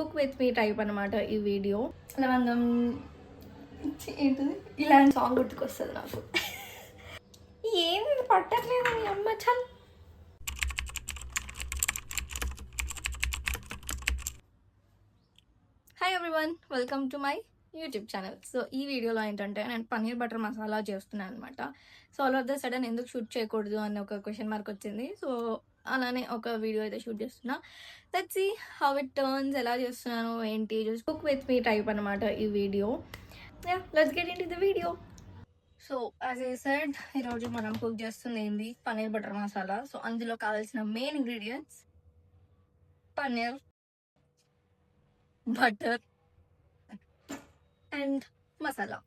Cook with me type అనమాట ఈ video. లవంగం ఏంటిది ఇలాంటి సాంగ్ గుర్తుకొస్తుంది నాకు. ఏమి పట్టట్లేదు మీ అమ్మ చల్. Hi everyone, welcome to my YouTube channel. So ఈ వీడియోలో ఏంటంటే నేను పన్నీర్ బటర్ మసాలా చేస్తున్నాను అనమాట. So all of the sudden ఎందుకు షూట్ చేయకూడదు అన్న ఒక క్వశ్చన్ మార్క్ వచ్చింది. సో అలానే ఒక వీడియో అయితే షూట్ చేస్తున్నా. Let's see how it turns. ఎలా చేస్తున్నాను ఏంటి, just cook with me type అనమాట ఈ video. Let's get into the video. So as I said, ఈరోజు మనం కుక్ చేస్తుంది ఏంది, పన్నీర్ బటర్ మసాలా. సో అందులో కావాల్సిన main ingredients paneer, butter and masala.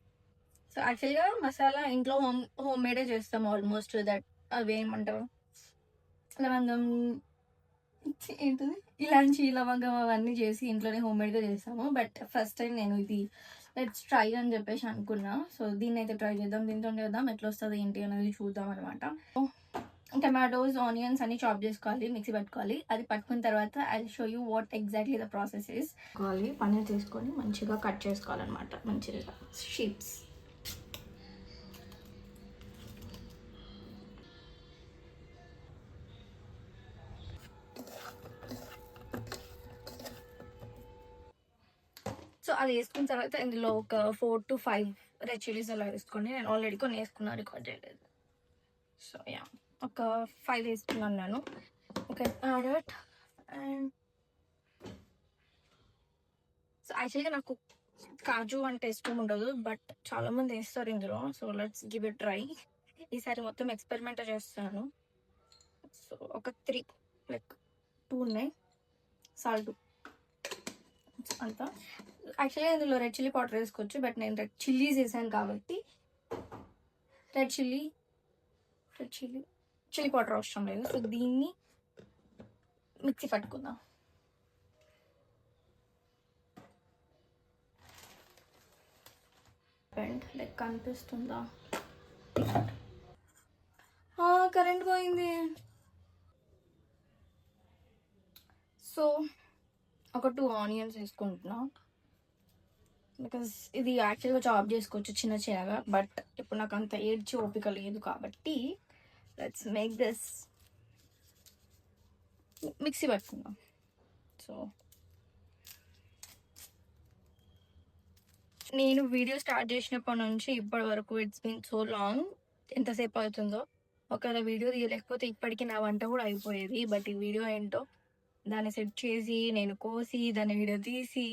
So యాక్చువల్గా మసాలా ఇంట్లో హోమ్ మేడే చేస్తాం ఆల్మోస్ట్. దట్ అవి ఏమంటారు, లవంగం ఏంటిది ఇలాంటి లవంగం అవన్నీ చేసి ఇంట్లోనే హోమ్ మేడ్గా చేస్తాము. బట్ ఫస్ట్ టైం నేను ఇది లెట్స్ ట్రై అని చెప్పేసి అనుకున్నా. సో దీన్ని అయితే ట్రై చేద్దాం, దీంతో చేద్దాం, ఎట్లా వస్తుంది ఏంటి అనేది చూద్దాం అనమాట. టమాటోస్, ఆనియన్స్ అన్ని చాప్ చేసుకోవాలి, మిక్సీ పట్టుకోవాలి. అది పట్టుకున్న తర్వాత I show you what exactly the process is. Paneer తీసుకొని మంచిగా కట్ చేసుకోవాలన్నమాట, మంచిగా షీట్స్. సో అది వేసుకున్న తర్వాత ఇందులో ఒక 4 to 5 రెడ్ చిల్లీస్ అలా వేసుకోండి. నేను ఆల్రెడీ కొన్ని వేసుకున్నా, రికార్డ్ చేయలేదు. సో యా, ఒక 5 వేసుకున్నాను నేను. Okay, add. అండ్ సో యాక్చువల్గా నాకు కాజు అంటే ఇష్టం ఉండదు, బట్ చాలామంది వేస్తారు ఇందులో. So let's give it try. ఈసారి మొత్తం ఎక్స్పెరిమెంట్ చేస్తాను. సో ఒక 3 లైక్ 2 ఉన్నాయి. సాల్ట్ అంతా. యాక్చువల్గా ఇందులో రెడ్ చిల్లీ పౌడర్ వేసుకోవచ్చు, బట్ నేను రెడ్ చిల్లీస్ వేసాను కాబట్టి రెడ్ చిల్లీ పౌడర్ అవసరం లేదు. సో దీన్ని మిక్సీ పట్టుకుందాం. లైక్ కనిపిస్తుందా? కరెంట్ పోయింది. సో ఒక 2 ఆనియన్స్ వేసుకుంటున్నా, బికాస్ ఇది యాక్చువల్గా చాప్ చేసుకోవచ్చు చిన్న చిన్నగా, బట్ ఇప్పుడు నాకు అంత ఏడ్చి ఓపిక లేదు కాబట్టి లెట్స్ మేక్ దిస్. మిక్సీ పట్టుకుందాం. సో నేను వీడియో స్టార్ట్ చేసినప్పటి నుంచి ఇప్పటి వరకు ఇట్స్ బీన్ సో లాంగ్. ఎంతసేపు అవుతుందో, ఒకవేళ వీడియో తీయలేకపోతే ఇప్పటికీ నా వంట కూడా అయిపోయేది. బట్ ఈ వీడియో ఏంటో, దాన్ని సెట్ చేసి నేను కోసి దాన్ని వీడియో తీసి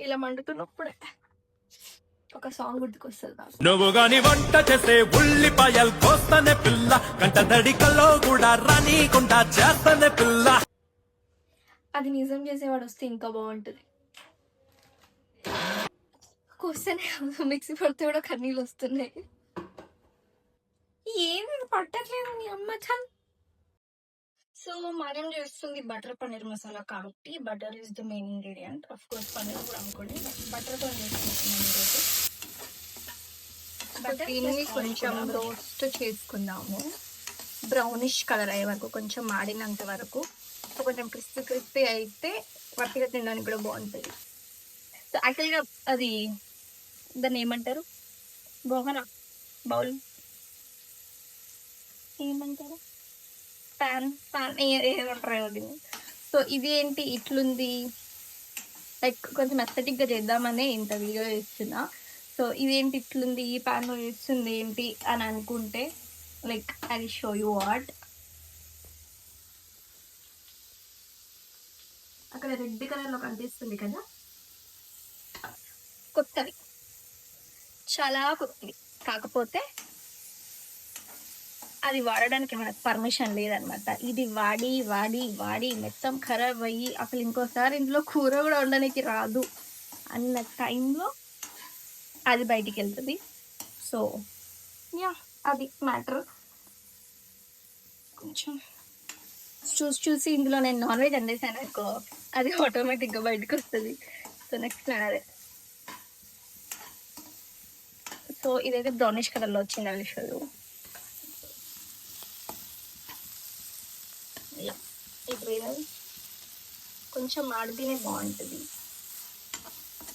ఇలా మండుతున్నప్పుడే ఒక సాంగ్ గుర్తుకొస్తుంది నాకు. నువ్వు గాని వంట చేసే ఉల్లిపాయలు కోస్తానే పిల్ల, కంట దడికల్లో కూడా రానీకుండా చేస్తానే పిల్ల. అది నిజం చేసేవాడు వస్తే ఇంకా బాగుంటుంది. కోస్తేనే మిక్సీ పడితే కూడా కన్నీళ్ళు వస్తున్నాయి. ఏమి పట్టట్లేదు మీ అమ్మ చల్. సో మనం చేస్తుంది బటర్ పన్నీర్ మసాలా కాబట్టి butter is the main ingredient. Of course paneer కూడా అనుకోండి, బటర్తో చేసుకుంటున్నాం ఈరోజు. దీన్ని కొంచెం రోస్ట్ చేసుకుందాము, బ్రౌనిష్ కలర్ అయ్యే వరకు, కొంచెం మాడినంత వరకు. సో కొంచెం క్రిస్పీ అయితే వట్టిగా తినడానికి కూడా బాగుంటుంది. సో యాక్చువల్గా అది దాన్ని ఏమంటారు, బౌల్ ఏమంటారు, ప్యాన్ ఏమంటారు దీన్ని. సో ఇది ఏంటి ఇట్లుంది, లైక్ కొంచెం ఎస్థెటిక్గా చేద్దామని ఇంత వీడియో చేస్తున్నా. సో ఇదేంటి ఇట్లుంది, ఈ ప్యాన్లో చేస్తుంది ఏంటి అని అనుకుంటే, like I show you what. అక్కడ రెడ్ కలర్లో కనిపిస్తుంది కదా, కొత్తది, చాలా కొత్తది. కాకపోతే అది వాడడానికి మనకు పర్మిషన్ లేదనమాట. ఇది వాడి వాడి వాడి మొత్తం ఖరాబ్ అయ్యి అసలు ఇంకోసారి ఇంట్లో కూర కూడా వండడానికి రాదు అన్న టైంలో అది బయటికి వెళ్తుంది. సో యా, అది మ్యాటర్. కొంచెం చూసి ఇందులో నేను నాన్ వెజ్ అందేసాను అనుకో, అది ఆటోమేటిక్గా బయటకు వస్తుంది. సో నెక్స్ట్ నేను అదే. సో ఇదైతే బ్రౌనిష్ కలర్లో వచ్చింది అలిషలు. ఇప్పుడు కొంచెం మాడితేనే బాగుంటుంది.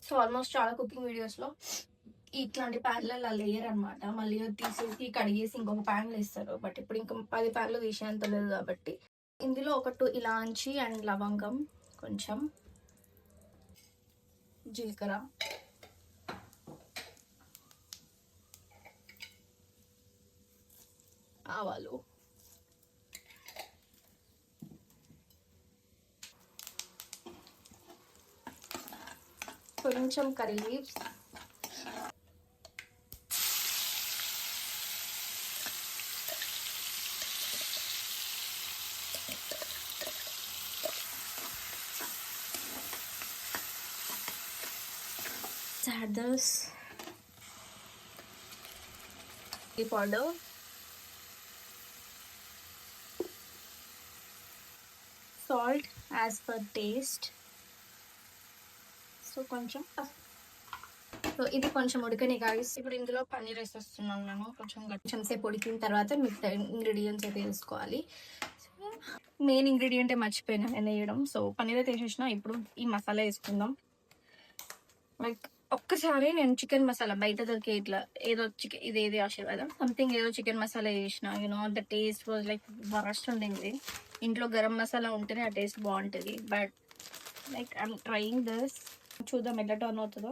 సో ఆల్మోస్ట్ చాలా కుకింగ్ వీడియోస్లో ఇట్లాంటి ప్యాన్లలో లేయర్ అనమాట, మళ్ళీ తీసేసి కడిగేసి ఇంకొక ప్యాన్లో వేస్తారు. బట్ ఇప్పుడు ఇంకా 10 ప్యాన్లు తీసేంత లేదు కాబట్టి ఇందులో ఒక 2 ఇలాంచి అండ్ లవంగం, కొంచెం జీలకర్ర, ఆవాలు, కొంచెం curry leaves, add this chili powder, salt as per taste. So కొంచెం సో ఇది కొంచెం ఉడకని గాయస్. ఇప్పుడు ఇందులో పన్నీర్ వేసేస్తున్నాను నేను. కొంచెం సేపు ఉడికిన తర్వాత మిగతా ఇంగ్రీడియంట్స్ అయితే వేసుకోవాలి. మెయిన్ ఇంగ్రీడియంటే మర్చిపోయినా నేను వేయడం. సో పన్నీర్ అయితే వేసేసిన. ఇప్పుడు ఈ మసాలా వేసుకుందాం. లైక్ ఒక్కసారి నేను చికెన్ మసాలా బయట దొరికే ఇట్లా ఏదో చికెన్ ఇదేది ఆశీర్వాదం సంథింగ్ ఏదో చికెన్ మసాలా వేసిన, the taste was like worst ఉండింది. ఇంట్లో గరం మసాలా ఉంటేనే ఆ టేస్ట్ బాగుంటుంది. But like I'm trying this. చూద్దాం ఎట్లా టర్న్ అవుతుందో.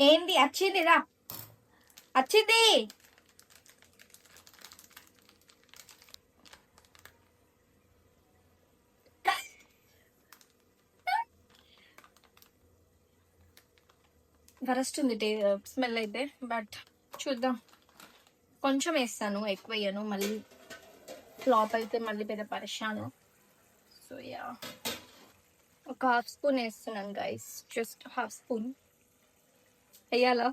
ఏంది వచ్చింది రా, వచ్చింది. వరస్ట్ ఉంది స్మెల్ అయితే. బట్ చూద్దాం, కొంచెం వేస్తాను, ఎక్కువ వేయను. మళ్ళీ ఫ్లాప్ అయితే మళ్ళీ పెద్ద పరిశాను. సో యా, ఒక 1/2 స్పూన్ వేస్తున్నాను గైస్, జస్ట్ 1/2 స్పూన్ వేయాలా.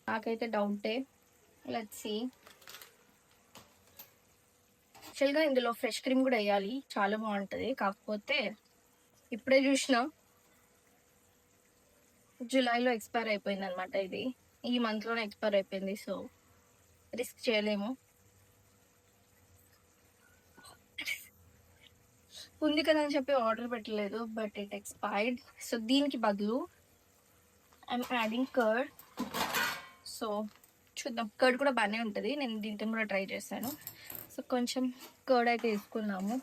నాకైతే డౌటే. Let's see. యాక్చువల్గా ఇందులో ఫ్రెష్ క్రీమ్ కూడా వేయాలి, చాలా బాగుంటుంది. కాకపోతే ఇప్పుడే చూసిన జూలైలో ఎక్స్పైర్ అయిపోయింది అనమాట. ఇది ఈ మంత్లోనే ఎక్స్పైర్ అయిపోయింది. సో రిస్క్ చేయలేము. ఉంది కదా అని చెప్పి ఆర్డర్ పెట్టలేదు, బట్ ఇట్ ఎక్స్పైర్డ్. సో దీనికి బదులు ఐఎమ్ యాడింగ్ కర్డ్. సో చూద్దాం, కర్డ్ కూడా బాగానే ఉంటుంది. నేను దీంతో కూడా ట్రై చేశాను. సో కొంచెం కర్డ్ అయితే వేసుకున్నాము.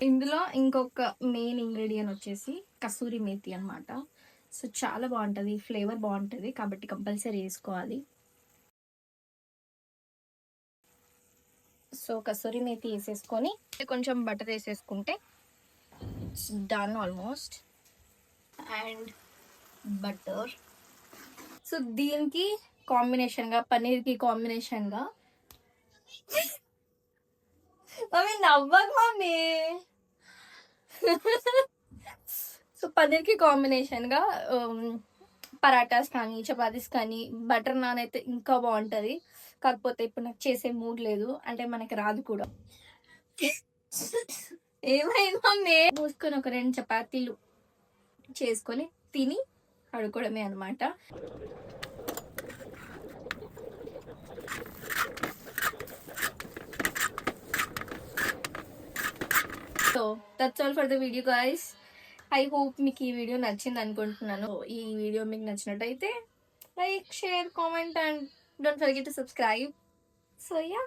ఇందులో ఇంకొక మెయిన్ ఇంగ్రీడియంట్ వచ్చేసి కసూరి మేతి అనమాట. సో చాలా బాగుంటుంది, ఫ్లేవర్ బాగుంటుంది, కాబట్టి కంపల్సరీ వేసుకోవాలి. సో కసూరి మేతి వేసేసుకొని కొంచెం బటర్ వేసేసుకుంటే done almost. And butter. So దీనికి కాంబినేషన్గా, పన్నీర్కి కాంబినేషన్గా మమ్మీ నవ్వకు మమ్మీ. సో పన్నీర్కి కాంబినేషన్గా పరాటాస్ కానీ చపాతీస్ కానీ బటర్ నాన్ అయితే ఇంకా బాగుంటుంది. కాకపోతే ఇప్పుడు నాకు చేసే మూడ్ లేదు, అంటే మనకి రాదు కూడా. ఏమైంది మమ్మీ? పోసుకొని ఒక 2 చపాతీలు చేసుకొని తిని పడుకోవడమే అనమాట. So that's all for the video guys. I hope మీకు ఈ వీడియో నచ్చింది అనుకుంటున్నాను. ఈ వీడియో మీకు నచ్చినట్టయితే like, share, comment and don't forget to subscribe. So yeah.